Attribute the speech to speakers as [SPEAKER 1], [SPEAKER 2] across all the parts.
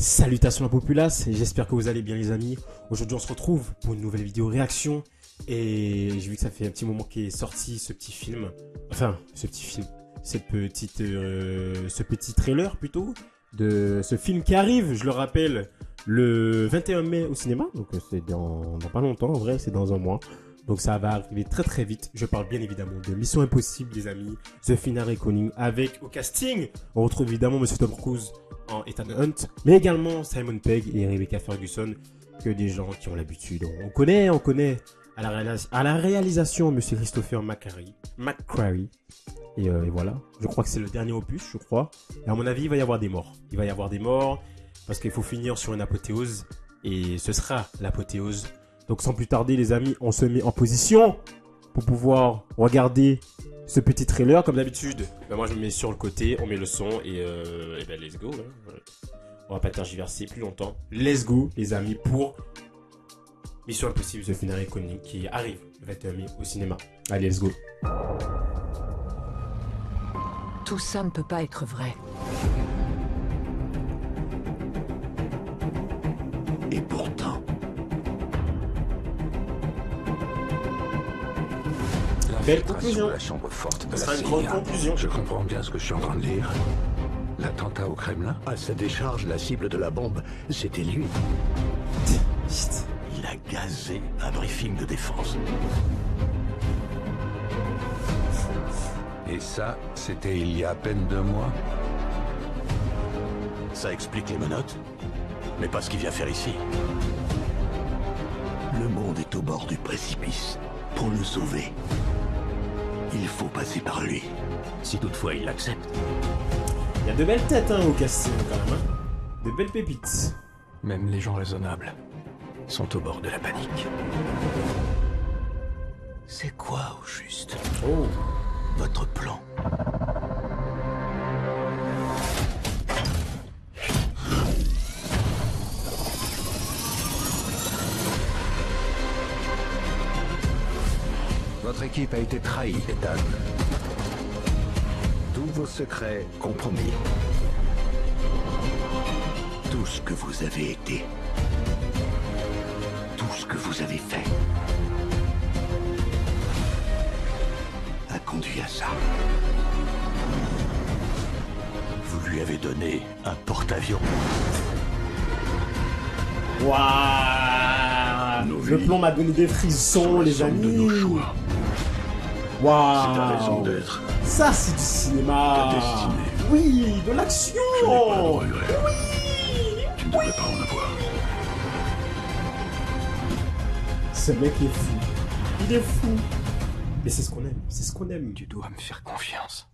[SPEAKER 1] Salutations la populace, j'espère que vous allez bien les amis. Aujourd'hui on se retrouve pour une nouvelle vidéo réaction. Et j'ai vu que ça fait un petit moment qu'est sorti ce petit film. Enfin, ce petit trailer plutôt. De ce film qui arrive, je le rappelle, le 21 mai au cinéma. Donc c'est dans pas longtemps, en vrai c'est dans un mois. Donc ça va arriver très très vite. Je parle bien évidemment de Mission Impossible les amis. The Final Reckoning avec au casting. On retrouve évidemment Monsieur Tom Cruise en Ethan Hunt. Mais également Simon Pegg et Rebecca Ferguson. Que des gens qui ont l'habitude. On connaît à la réalisation Monsieur Christopher McQuarrie. Et voilà. Je crois que c'est le dernier opus, je crois. Et à mon avis, il va y avoir des morts. Il va y avoir des morts. Parce qu'il faut finir sur une apothéose. Et ce sera l'apothéose. Donc sans plus tarder les amis, on se met en position pour pouvoir regarder ce petit trailer. Comme d'habitude, moi je me mets sur le côté, on met le son et let's go. Hein. On va pas tergiverser plus longtemps. Let's go les amis pour Mission Impossible The Final Reckoning qui arrive le 21 mai au cinéma. Allez, let's go.
[SPEAKER 2] Tout ça ne peut pas être vrai.
[SPEAKER 3] Et pourtant...
[SPEAKER 1] Belle conclusion.
[SPEAKER 3] La chambre forte de
[SPEAKER 1] Ce
[SPEAKER 3] la
[SPEAKER 1] sera une grande
[SPEAKER 3] CIA.
[SPEAKER 1] conclusion.
[SPEAKER 3] Je comprends bien ce que je suis en train de lire. L'attentat au Kremlin. À sa décharge, la cible de la bombe, c'était lui.
[SPEAKER 1] Chut.
[SPEAKER 3] Il a gazé un briefing de défense.
[SPEAKER 4] Et ça, c'était il y a à peine 2 mois.
[SPEAKER 3] Ça explique les menottes, mais pas ce qu'il vient faire ici. Le monde est au bord du précipice. Pour le sauver, il faut passer par lui. Si toutefois il l'accepte.
[SPEAKER 1] Il y a de belles têtes au casting quand même. Hein. De belles pépites.
[SPEAKER 3] Même les gens raisonnables sont au bord de la panique. C'est quoi au juste
[SPEAKER 1] Oh.
[SPEAKER 3] votre plan?
[SPEAKER 4] Votre équipe a été trahie, Ethan.
[SPEAKER 3] Tous vos secrets compromis. Tout ce que vous avez été. Tout ce que vous avez fait. A conduit à ça. Vous lui avez donné un porte-avions.
[SPEAKER 1] Waouh. Le plan m'a donné des frissons les amis. Waouh.
[SPEAKER 3] C'est ta raison d'être.
[SPEAKER 1] Ça c'est du cinéma.
[SPEAKER 3] Ta destinée.
[SPEAKER 1] Oui, de l'action.
[SPEAKER 3] Je n'ai pas de regrets.
[SPEAKER 1] Oui.
[SPEAKER 3] Tu ne devrais pas en avoir.
[SPEAKER 1] Ce mec est fou. Il est fou. Mais c'est ce qu'on aime. C'est ce qu'on aime.
[SPEAKER 3] Tu dois me faire confiance.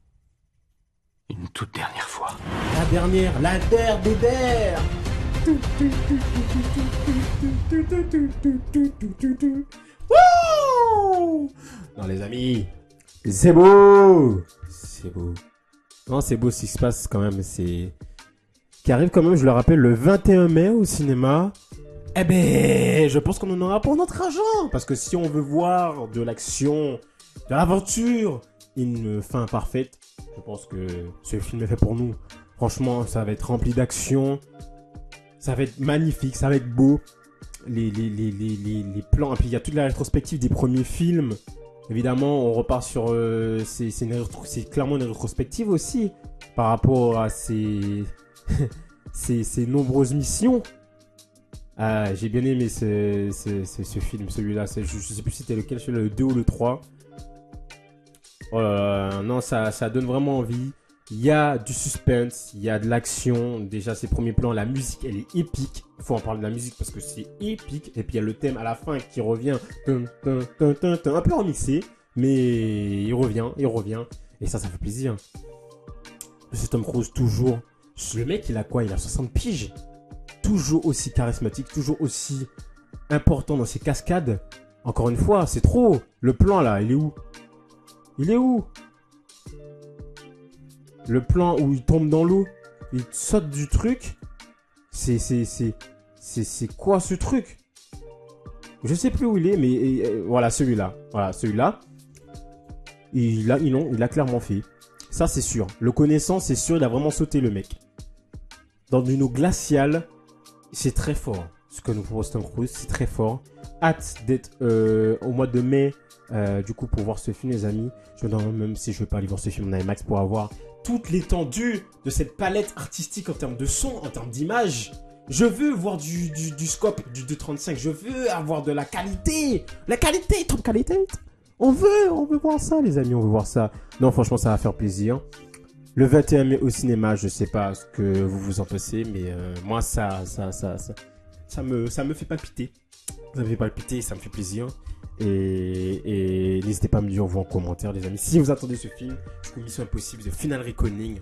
[SPEAKER 3] Une toute dernière fois.
[SPEAKER 1] La dernière des der. Wouh. Non les amis, c'est beau. C'est beau. Non c'est beau ce qui se passe quand même. C'est qui arrive quand même, je le rappelle, le 21 mai au cinéma. Eh ben, je pense qu'on en aura pour notre argent. Parce que si on veut voir de l'action, de l'aventure, une fin parfaite, je pense que ce film est fait pour nous. Franchement, ça va être rempli d'action. Ça va être magnifique, ça va être beau. Les plans, et puis il y a toute la rétrospective des premiers films. Évidemment, on repart sur... c'est clairement une rétrospective aussi. Par rapport à ces nombreuses missions. Ah, j'ai bien aimé ce film, celui-là. Je sais plus si c'était lequel, le 2 ou le 3. Oh là là, non, ça donne vraiment envie. Il y a du suspense, il y a de l'action. Déjà, ces premiers plans, la musique, elle est épique. Il faut en parler de la musique parce que c'est épique. Et puis, il y a le thème à la fin qui revient. Un peu remixé, mais il revient. Et ça fait plaisir. C'est Tom Cruise, toujours. Le mec, il a quoi? Il a 60 piges. Toujours aussi charismatique, toujours aussi important dans ses cascades. Encore une fois, c'est trop. Le plan, là, il est où? Le plan où il tombe dans l'eau, il saute du truc. C'est quoi ce truc? Je sais plus où il est, mais voilà celui-là. Il a clairement fait. Ça c'est sûr. Le connaissant, c'est sûr, il a vraiment sauté le mec. Dans une eau glaciale, c'est très fort. Ce que nous propose Tom Cruise, c'est très fort. Hâte d'être au mois de mai, du coup, pour voir ce film, les amis. Je me demande même si je vais pas aller voir ce film en IMAX pour avoir toute l'étendue de cette palette artistique en termes de son, en termes d'image. Je veux voir du scope du 2.35. Je veux avoir de la qualité. La qualité, top qualité. On veut voir ça, les amis. On veut voir ça. Non, franchement, ça va faire plaisir. Le 21 mai au cinéma, je sais pas ce que vous en pensez, mais moi, ça me fait palpiter. Ça me fait palpiter, ça me fait plaisir. Et n'hésitez pas à me dire vous en commentaire, les amis. Si vous attendez ce film, du coup, Mission Impossible, The Final Reckoning,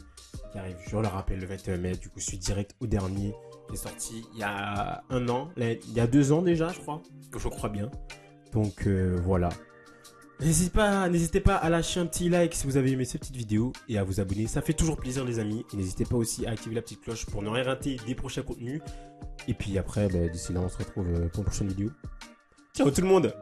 [SPEAKER 1] qui arrive, je le rappelle, le 21 mai. Du coup, je suis direct au dernier, qui est sorti il y a 1 an, il y a 2 ans déjà, je crois bien. Donc, voilà. N'hésitez pas à lâcher un petit like si vous avez aimé cette petite vidéo et à vous abonner. Ça fait toujours plaisir, les amis. Et n'hésitez pas aussi à activer la petite cloche pour ne rien rater des prochains contenus. Et puis après, d'ici là, on se retrouve pour une prochaine vidéo. Ciao tout le monde!